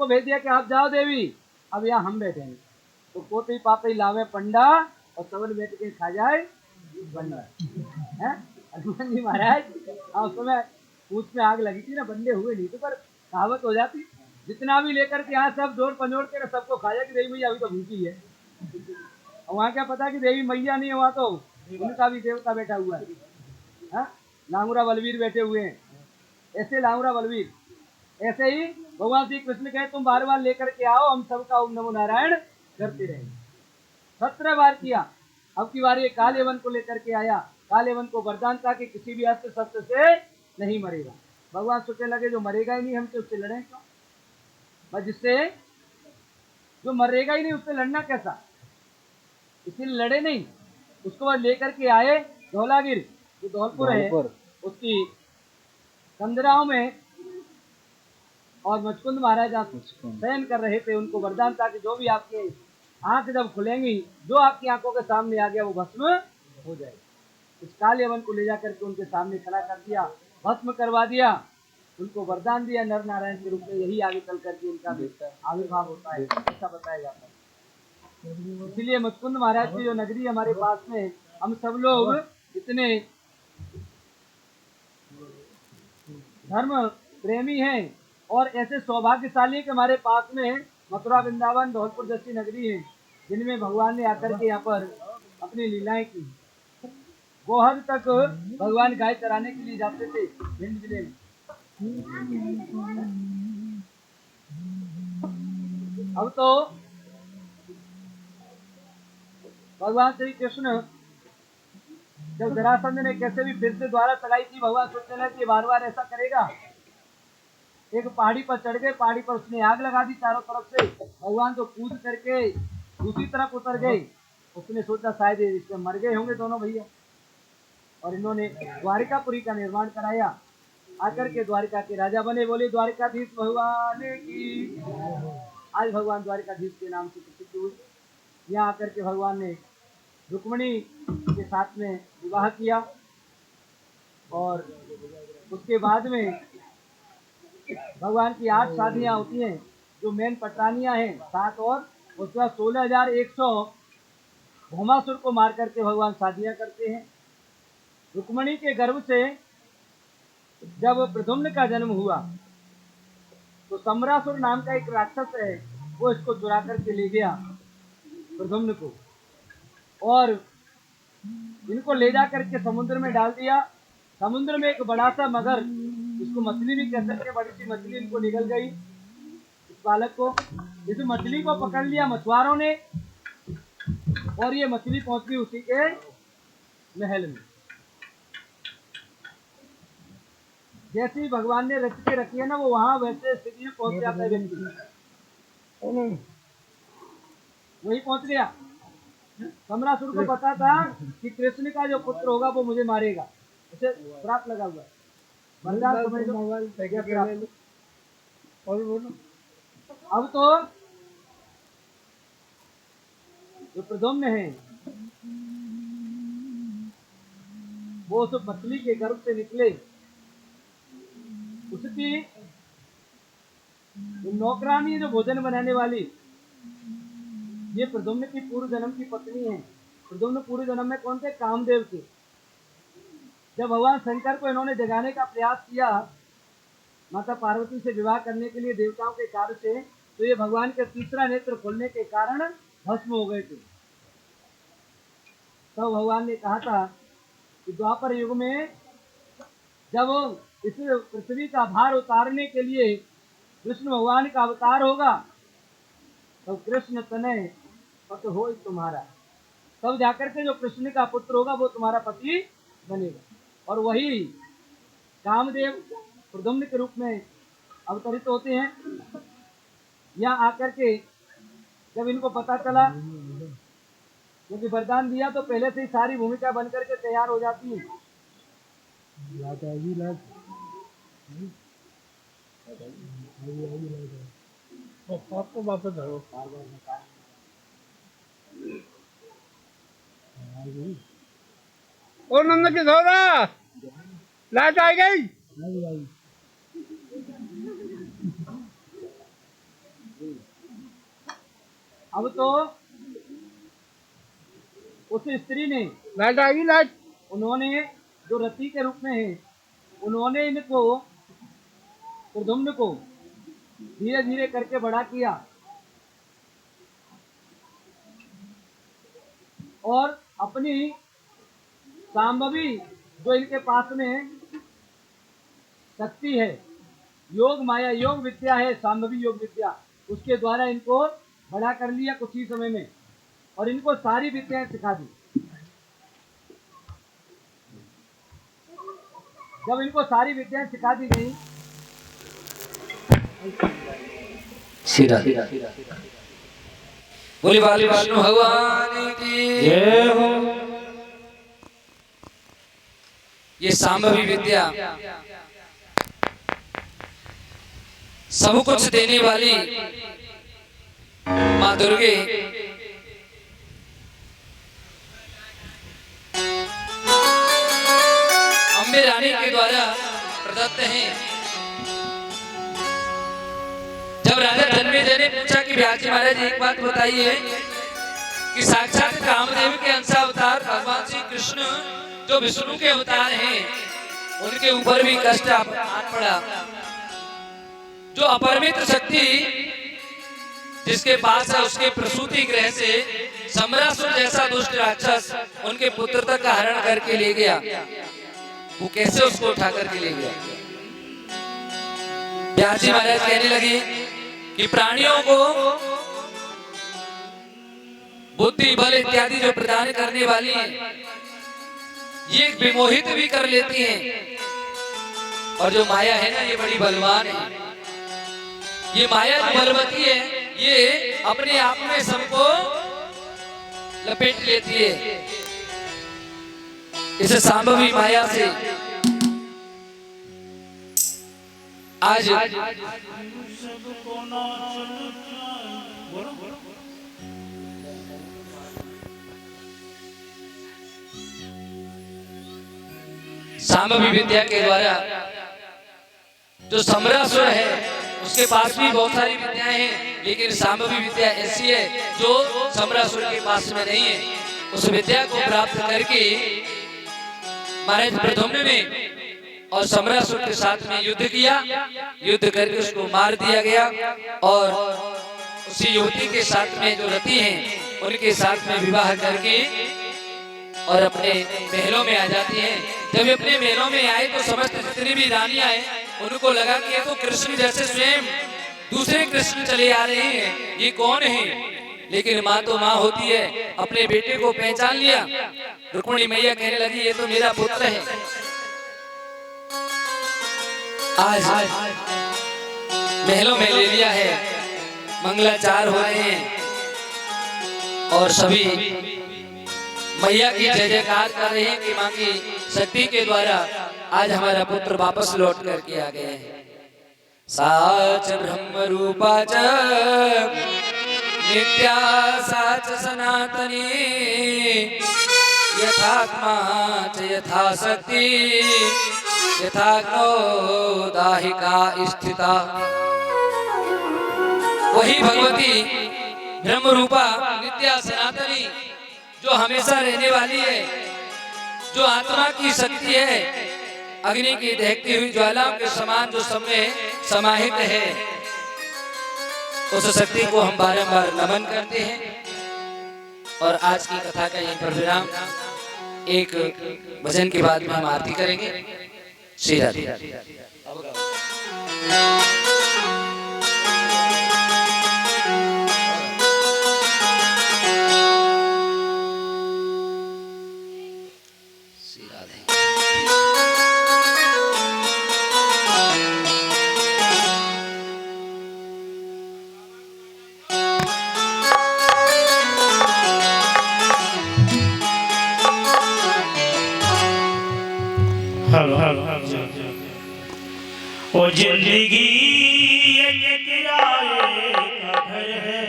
को भेज दिया कि आप जाओ देवी, अब यहाँ हम बैठेंगे। तो पोती पापी लावे पंडा और सबल बैठ के खा जाए बंडा। हैं हनुमान जी महाराज उस समय पूछ में आग लगी थी ना, बंदे हुए नहीं तो पर कहावत हो जाती, जितना भी लेकर के यहाँ सब जोड़ पंजोड़ के सबको खाया कि देवी मैया अभी तो भूखी है। और वहाँ क्या पता कि देवी मैया नहीं है, वहाँ तो उनका भी देवता बैठा हुआ है। हाँ? लांगुरा बलवीर बैठे हुए हैं। ऐसे लांगुरा बलवीर, ऐसे ही भगवान श्री कृष्ण कहे तुम बार बार लेकर के आओ, हम सबका ओम नमो नारायण करते रहेंगे। 17 बार किया। अब की बार ये कालेवन को लेकर के आया। कालेवन को वरदान था कि किसी भी अस्त्र शस्त्र से नहीं मरेगा। भगवान सोचने लगे जो मरेगा ही नहीं हमसे उससे लड़े क्यों, बस जिससे जो मरेगा ही नहीं उससे लड़ना कैसा, इसीलिए लड़े नहीं। उसको बाद लेकर के आए धौलागिर, जो धौलपुर है, उसकी कंदराओं में, और मुचकुंद महाराज शयन कर रहे थे। उनको वरदान था कि जो भी आपके आंख जब खुलेंगी, जो आपकी आंखों के सामने आ गया वो भस्म हो जाए। इस कालेवन को ले जाकर के उनके सामने खड़ा कर दिया, भस्म करवा दिया, उनको वरदान दिया नर नारायण के रूप में, यही आगे चल करके इनका आविर्भाव होता है, ऐसा बताया जाता है। इसीलिए मुचकुंद महाराज की जो नगरी हमारे पास में, हम सब लोग इतने धर्म प्रेमी हैं और ऐसे सौभाग्यशाली के हमारे पास में मथुरा वृंदावन धौलपुर जैसी नगरी है, जिनमें भगवान ने आकर के यहाँ पर अपनी लीलाएं की। गोहद तक भगवान गाय चराने के लिए जाते थे भिंड जिले में। अब तो भगवान श्री कृष्ण जब जरासंध ने कैसे भी फिर से द्वारा चढ़ाई की, भगवान सोचने लगे कि बार बार ऐसा करेगा। एक पहाड़ी पर चढ़ गए, पहाड़ी पर उसने आग लगा दी चारों तरफ से। भगवान तो कूद करके दूसरी तरफ उतर गए। उसने सोचा शायद इसमें मर गए होंगे दोनों भैया, और इन्होंने द्वारिकापुरी का निर्माण कराया। आकर के द्वारिका के राजा बने। बोले द्वारिकाधीश भगवान की। आज भगवान द्वारिकाधीश के नाम से प्रसिद्ध हुए। यहाँ आकर के भगवान ने रुक्मिणी के साथ में विवाह किया, और उसके बाद में भगवान की 8 शादियां होती हैं, जो मेन पटरानियां हैं 7, और उसके बाद 16,100 भौमासुर को मार करके भगवान शादियां करते हैं। रुक्मिणी के गर्भ से जब प्रद्युम्न का जन्म हुआ तो सम्रासुर नाम का एक राक्षस है, वो इसको चुरा करके ले गया प्रद्युम्न को, और इनको ले जा करके समुद्र में डाल दिया। समुद्र में एक बड़ा सा मगर, इसको मछली भी कह सकते, बड़ी सी मछली इनको निकल गई इस बालक को। इस मछली को पकड़ लिया मछुआरों ने, और ये मछली पहुंच गई उसी के महल में। जैसे ही भगवान ने रच के रखी है ना, वो वहां वैसे स्थिति में पहुंच जाता है व्यक्ति, वही पहुंच गया। सम्रासुर को पता था कि कृष्ण का जो पुत्र होगा वो मुझे मारेगा, उसे श्राप लगा हुआ है। अब तो जो प्रद्युम्न है वो उस मछली के गर्भ से निकले। उसकी नौकरानी जो भोजन बनाने वाली, ये प्रद्युम्न की पूर्व जन्म की पत्नी है। प्रद्युम्न पूर्व जन्म में कौन थे? कामदेव थे। जब भगवान शंकर को इन्होंने जगाने का प्रयास किया माता पार्वती से विवाह करने के लिए देवताओं के कार्य से, तो ये भगवान के तीसरा नेत्र खोलने के कारण भस्म हो गए थे। तब भगवान ने कहा था कि द्वापर युग में जब इस पृथ्वी का भार उतारने के लिए कृष्ण भगवान का अवतार होगा, तब कृष्ण तनय पति हो तुम्हारा, तब जाकर के जो कृष्ण का पुत्र होगा वो तुम्हारा पति बनेगा। और वही कामदेव प्रद्युम्न के रूप में अवतरित होते हैं। यहाँ आकर के जब इनको पता चला, क्योंकि वरदान दिया तो पहले से ही सारी भूमिका बनकर के तैयार हो जाती है। आपको वापस धरो। ओ नंद किशोरा, लाइट आ गई। अब तो उस स्त्री ने, लाइट आ गई लाइट। उन्होंने जो रति के रूप में है, उन्होंने इनको प्रद्युम्न को धीरे धीरे करके बड़ा किया और अपनी सांभवी जो इनके पास में शक्ति है, योग माया योग विद्या है, सांभवी योग विद्या, उसके द्वारा इनको बड़ा कर लिया कुछ ही समय में और इनको सारी विद्याएं सिखा दी। जब इनको सारी विद्याएं सिखा दी गई, बोली वाली विष्णु भगवान की जय हो। ये सांभवी विद्या सब कुछ देने वाली माँ दुर्गे अम्बे रानी के द्वारा प्रदत्त हैं। जब राजा जन्मेजय ने पूछा कि व्यास जी महाराज एक बात बताइए कि साक्षात कामदेव के अंशावतार भगवान श्री कृष्ण जो विष्णु के अवतार हैं, उनके ऊपर भी कष्ट आन पड़ा। जो अपरिमित शक्ति जिसके पास है, उसके प्रसूति गृह से सम्रासुर जैसा दुष्ट राक्षस उनके पुत्र तक का हरण करके ले गया। वो कैसे उसको उठा करके ले गया? व्यास जी महाराज कहने लगे कि प्राणियों को बुद्धि बल इत्यादि जो प्रदान करने वाली है, ये विमोहित भी कर लेती हैं। और जो माया है ना, ये बड़ी बलवान है। ये माया जो बलवती है, ये अपने आप में सबको लपेट लेती है। इसे सांभवी माया से आज सांभवी विद्या के द्वारा जो सम्रासुर है, उसके पास भी बहुत सारी विद्याएं हैं, लेकिन सांभवी विद्या ऐसी है जो सम्रासुर के पास में नहीं है। उस विद्या को प्राप्त करके महाराज प्रद्युम्न ने और सम्रासुर के साथ में युद्ध किया। युद्ध करके उसको मार दिया गया और उसी युवती के साथ में जो रति हैं, उनके साथ में विवाह करके और अपने महलों में आ जाती हैं। जब अपने महलों में आए तो समस्त जितनी भी रानियां हैं, उनको लगा कि ये तो कृष्ण जैसे स्वयं दूसरे कृष्ण चले आ रहे हैं, ये कौन है? लेकिन माँ तो माँ होती है, अपने बेटे को पहचान लिया। रुक्मिणी मैया कहने लगी ये तो मेरा पुत्र है। आज महलों में ले लिया है, मंगलाचार हो रहे हैं और सभी मैया की जय जयकार कर रहे हैं कि माँ की शक्ति के द्वारा आज हमारा पुत्र वापस लौट करके आ गए हैं। साच ब्रह्म रूपा च नित्या साच सनातनी यथात्मा च यथा शक्ति यथाग्नो दाहिका स्थिता। वही भगवती ब्रह्म रूपा नित्या सनातनी जो हमेशा रहने वाली है, जो आत्मा की शक्ति है, अग्नि की दहकती हुई ज्वालाओं के समान जो सब में समाहित है, उस शक्ति को हम बारंबार नमन करते हैं। और आज की कथा का यहीं पर विराम, एक भजन के बाद में हम आरती करेंगे। श्री राधे। ओ जिंदगी ये किराए का घर है।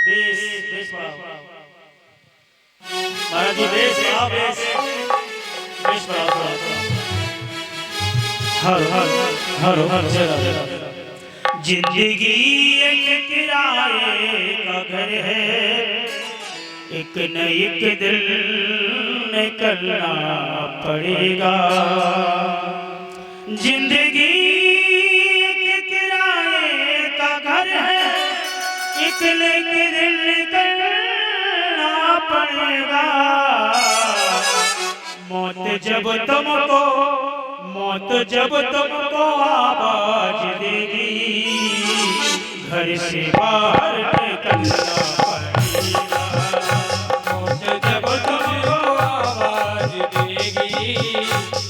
बेस बेस महाराज जी बेस हर हर हर हर जिंदगी एक किराए का घर है, एक न एक दिन निकलना पड़ेगा। जिंदगी एक किराए का घर है, एक न एक दिन निकलना पड़ेगा। मौत जब तुमको आवाज देगी, घर से बाहर निकलना पड़ेगा। मौत जब तुमको आवाज देगी,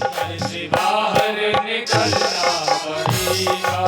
घर से बाहर निकलना पड़ेगा।